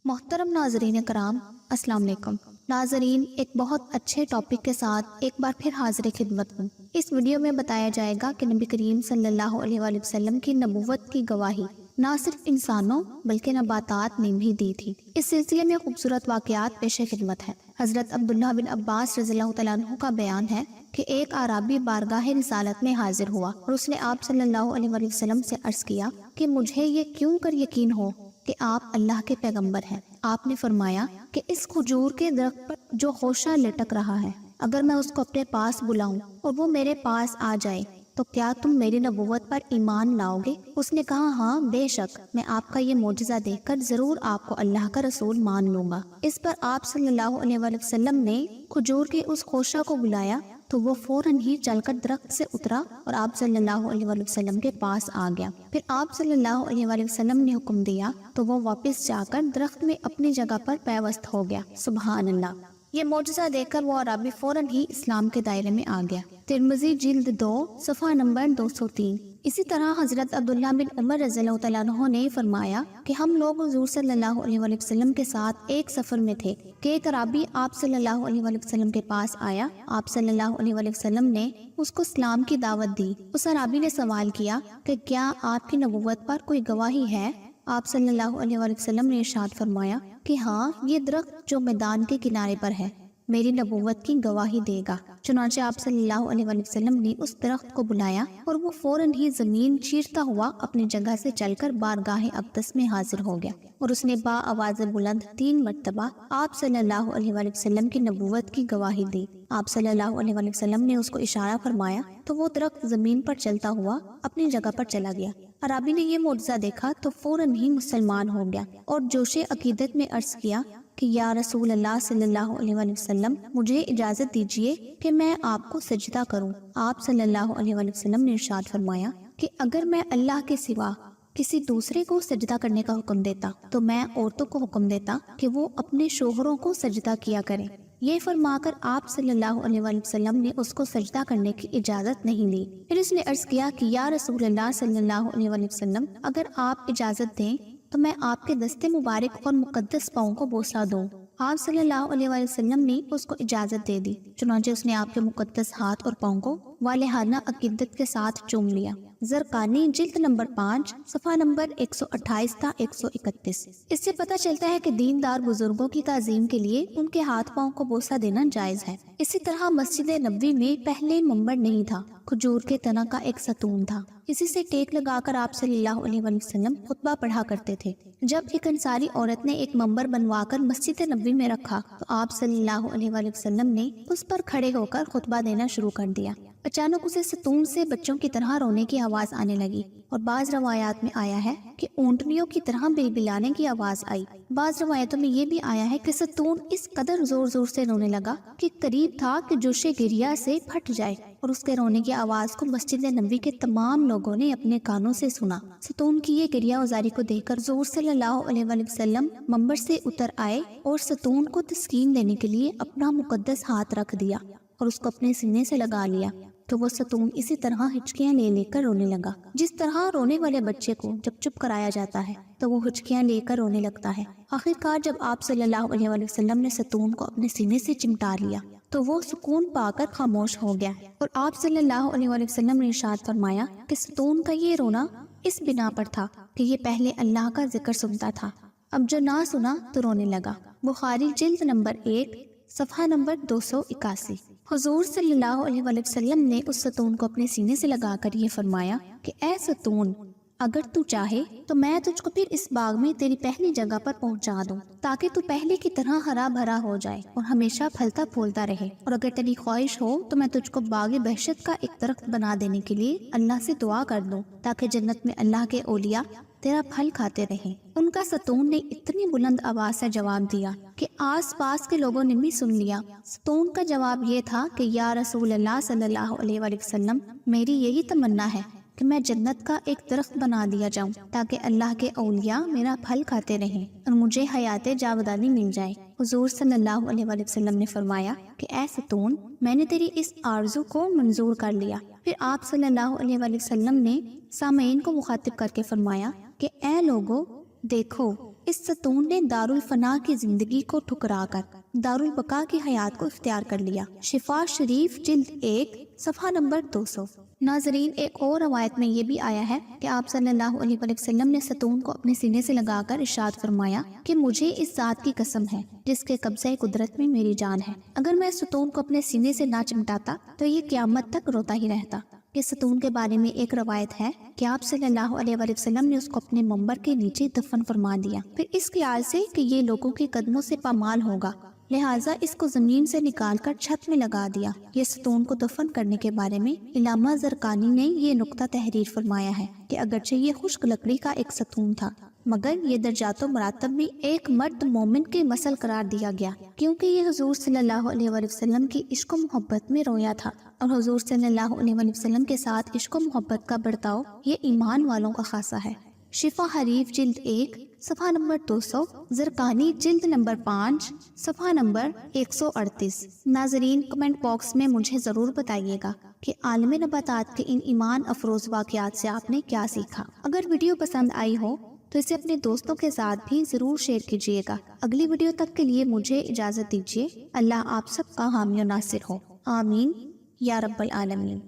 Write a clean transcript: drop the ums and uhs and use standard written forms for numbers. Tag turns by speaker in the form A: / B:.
A: محترم ناظرین کرام، السلام علیکم۔ ناظرین، ایک بہت اچھے ٹاپک کے ساتھ ایک بار پھر حاضر خدمت ہوں۔ اس ویڈیو میں بتایا جائے گا کہ نبی کریم صلی اللہ علیہ وآلہ وسلم کی نبوت کی گواہی نہ صرف انسانوں بلکہ نباتات نے بھی دی تھی۔ اس سلسلے میں خوبصورت واقعات پیش خدمت ہے۔ حضرت عبداللہ بن عباس رضی اللہ تعالیٰ عنہ کا بیان ہے کہ ایک اعرابی بارگاہ رسالت میں حاضر ہوا اور اس نے آپ صلی اللہ علیہ وآلہ وسلم سے عرض کیا کہ مجھے یہ کیوں کر یقین ہو کہ آپ اللہ کے پیغمبر ہیں۔ آپ نے فرمایا کہ اس کھجور کے درخت پر جو خوشہ لٹک رہا ہے، اگر میں اس کو اپنے پاس بلاؤں اور وہ میرے پاس آ جائے تو کیا تم میری نبوت پر ایمان لاؤ گے؟ اس نے کہا ہاں بے شک، میں آپ کا یہ معجزہ دیکھ کر ضرور آپ کو اللہ کا رسول مان لوں گا۔ اس پر آپ صلی اللہ علیہ وآلہ وسلم نے کھجور کے اس خوشہ کو بلایا تو وہ فوراً ہی چل کر درخت سے اترا اور آپ صلی اللہ علیہ وآلہ وسلم کے پاس آ گیا۔ پھر آپ صلی اللہ علیہ وآلہ وسلم نے حکم دیا تو وہ واپس جا کر درخت میں اپنی جگہ پر پیوست ہو گیا۔ سبحان اللہ۔ یہ معجزہ دیکھ کر وہ عربی فوراً ہی اسلام کے دائرے میں آ گیا۔ ترمذی جلد 2 صفحہ نمبر 203۔ اسی طرح حضرت عبداللہ بن عمر رضی اللہ تعالیٰ عنہ نے فرمایا کہ ہم لوگ حضور صلی اللہ علیہ وآلہ وسلم کے ساتھ ایک سفر میں تھے کہ ایک عربی آپ صلی اللہ علیہ وآلہ وسلم کے پاس آیا۔ آپ صلی اللہ علیہ وآلہ وسلم نے اس کو اسلام کی دعوت دی۔ اس عربی نے سوال کیا کہ کیا آپ کی نبوت پر کوئی گواہی ہے؟ آپ صلی اللہ علیہ وآلہ وسلم نے ارشاد فرمایا کہ ہاں، یہ درخت جو میدان کے کنارے پر ہے میری نبوت کی گواہی دے گا۔ چنانچہ آپ صلی اللہ علیہ وآلہ وسلم نے اس درخت کو بلایا اور وہ فوراً ہی زمین چیرتا ہوا اپنی جگہ سے چل کر بارگاہ اقدس میں حاضر ہو گیا اور اس نے با آواز بلند 3 مرتبہ آپ صلی اللہ علیہ وآلہ وسلم کی نبوت کی گواہی دی۔ آپ صلی اللہ علیہ وآلہ وسلم نے اس کو اشارہ فرمایا تو وہ درخت زمین پر چلتا ہوا اپنی جگہ پر چلا گیا۔ عربی نے یہ معجزہ دیکھا تو فوراً ہی مسلمان ہو گیا اور جوش عقیدت میں عرض کیا کہ یا رسول اللہ صلی اللہ علیہ وآلہ وسلم، مجھے اجازت دیجیے کہ میں آپ کو سجدہ کروں۔ آپ صلی اللہ علیہ وآلہ وسلم نے ارشاد فرمایا کہ اگر میں اللہ کے سوا کسی دوسرے کو سجدہ کرنے کا حکم دیتا تو میں عورتوں کو حکم دیتا کہ وہ اپنے شوہروں کو سجدہ کیا کریں۔ یہ فرما کر آپ صلی اللہ علیہ وآلہ وسلم نے اس کو سجدہ کرنے کی اجازت نہیں دی۔ پھر اس نے عرض کیا کہ یا رسول اللہ صلی اللہ علیہ وآلہ وسلم، اگر آپ اجازت دیں تو میں آپ کے دستے مبارک اور مقدس پاؤں کو بوسہ دوں۔ آپ صلی اللہ علیہ وآلہ وسلم نے اس کو اجازت دے دی۔ چنانچہ اس نے آپ کے مقدس ہاتھ اور پاؤں کو والہانہ عقیدت کے ساتھ چوم لیا۔ زرقانی جلد نمبر 5 صفحہ نمبر 128 تا 131۔ اس سے پتہ چلتا ہے کہ دیندار بزرگوں کی تعظیم کے لیے ان کے ہاتھ پاؤں کو بوسہ دینا جائز ہے۔ اسی طرح مسجد نبوی میں پہلے منبر نہیں تھا، کھجور کے تنہ کا ایک ستون تھا، اسی سے ٹیک لگا کر آپ صلی اللہ علیہ وآلہ وسلم خطبہ پڑھا کرتے تھے۔ جب ایک انصاری عورت نے ایک منبر بنوا کر مسجد نبوی میں رکھا تو آپ صلی اللہ علیہ وآلہ وسلم نے اس پر کھڑے ہو کر خطبہ دینا شروع کر دیا۔ اچانک اسے ستون سے بچوں کی طرح رونے کی آواز آنے لگی اور بعض روایات میں آیا ہے کہ اونٹنیوں کی طرح بلبلانے کی آواز آئی۔ بعض روایتوں میں یہ بھی آیا ہے کہ ستون اس قدر زور زور سے رونے لگا کہ قریب تھا کہ جوش گریا سے پھٹ جائے، اور اس کے رونے کی آواز کو مسجد نبوی کے تمام لوگوں نے اپنے کانوں سے سنا۔ ستون کی یہ گریا ازاری کو دیکھ کر حضور صلی اللہ علیہ وآلہ وسلم منبر سے اتر آئے اور ستون کو تسکین دینے کے لیے اپنا مقدس ہاتھ رکھ دیا اور اس کو اپنے سینے سے لگا لیا تو وہ ستون اسی طرح ہچکیاں لے لے کر رونے لگا، جس طرح رونے والے بچے کو جب چپ کرایا جاتا ہے تو وہ ہچکیاں لے کر رونے لگتا ہے۔ آخرکار جب آپ صلی اللہ علیہ وآلہ وسلم نے ستون کو اپنے سینے سے چمٹا لیا تو وہ سکون پا کر خاموش ہو گیا، اور آپ صلی اللہ علیہ وآلہ وسلم نے ارشاد فرمایا کہ ستون کا یہ رونا اس بنا پر تھا کہ یہ پہلے اللہ کا ذکر سنتا تھا، اب جو نہ سنا تو رونے لگا۔ بخاری جلد نمبر 1 صفحہ نمبر 281۔ حضور صلی اللہ علیہ وآلہ وسلم نے اس ستون کو اپنے سینے سے لگا کر یہ فرمایا کہ اے ستون، اگر تو چاہے تو میں تجھ کو پھر اس باغ میں تیری پہلی جگہ پر پہنچا دوں تاکہ تو پہلے کی طرح ہرا بھرا ہو جائے اور ہمیشہ پھلتا پھولتا رہے، اور اگر تیری خواہش ہو تو میں تجھ کو باغ بہشت کا ایک درخت بنا دینے کے لیے اللہ سے دعا کر دوں تاکہ جنت میں اللہ کے اولیاء تیرا پھل کھاتے رہیں۔ ان کا ستون نے اتنی بلند آواز سے جواب دیا کہ آس پاس کے لوگوں نے بھی سن لیا۔ ستون کا جواب یہ تھا کہ یا رسول اللہ صلی اللہ علیہ وآلہ وسلم، میری یہی تمنا ہے کہ میں جنت کا ایک درخت بنا دیا جاؤں تاکہ اللہ کے اولیاء میرا پھل کھاتے رہیں اور مجھے حیات جاودانی مل جائے۔ حضور صلی اللہ علیہ وآلہ وسلم نے فرمایا کہ اے ستون، میں نے تیری اس آرزو کو منظور کر لیا۔ پھر آپ صلی اللہ علیہ وآلہ وسلم نے سامعین کو مخاطب کر کے فرمایا کہ اے لوگو، دیکھو اس ستون نے دارالفنا کی زندگی کو ٹھکرا کر دارالبقا کی حیات کو اختیار کر لیا۔ شفا شریف جلد 1 صفحہ نمبر 200۔ ناظرین، ایک اور روایت میں یہ بھی آیا ہے کہ آپ صلی اللہ علیہ وآلہ وسلم نے ستون کو اپنے سینے سے لگا کر ارشاد فرمایا کہ مجھے اس ذات کی قسم ہے جس کے قبضہ قدرت میں میری جان ہے، اگر میں ستون کو اپنے سینے سے نہ چمٹاتا تو یہ قیامت تک روتا ہی رہتا۔ کہ ستون کے بارے میں ایک روایت ہے کہ آپ صلی اللہ علیہ وآلہ وسلم نے اس کو اپنے منبر کے نیچے دفن فرما دیا، پھر اس خیال سے کہ یہ لوگوں کے قدموں سے پامال ہوگا، لہٰذا اس کو زمین سے نکال کر چھت میں لگا دیا۔ یہ ستون کو دفن کرنے کے بارے میں علامہ زرقانی نے یہ نقطہ تحریر فرمایا ہے کہ اگرچہ یہ خشک لکڑی کا ایک ستون تھا مگر یہ درجات و مراتب میں ایک مرد مومن کے مثل قرار دیا گیا، کیونکہ یہ حضور صلی اللہ علیہ وآلہ وسلم کی عشق و محبت میں رویا تھا، اور حضور صلی اللہ علیہ وآلہ وسلم کے ساتھ عشق و محبت کا برتاؤ یہ ایمان والوں کا خاصہ ہے۔ شفا حریف جلد 1 صفحہ نمبر 200، زرقانی جلد نمبر 5 صفحہ نمبر 138۔ ناظرین، کمنٹ باکس میں مجھے ضرور بتائیے گا کہ عالم نباتات کے ان ایمان افروز واقعات سے آپ نے کیا سیکھا۔ اگر ویڈیو پسند آئی ہو تو اسے اپنے دوستوں کے ساتھ بھی ضرور شیئر کیجیے گا۔ اگلی ویڈیو تک کے لیے مجھے اجازت دیجیے۔ اللہ آپ سب کا حامی و ناصر ہو، آمین یا رب العالمین۔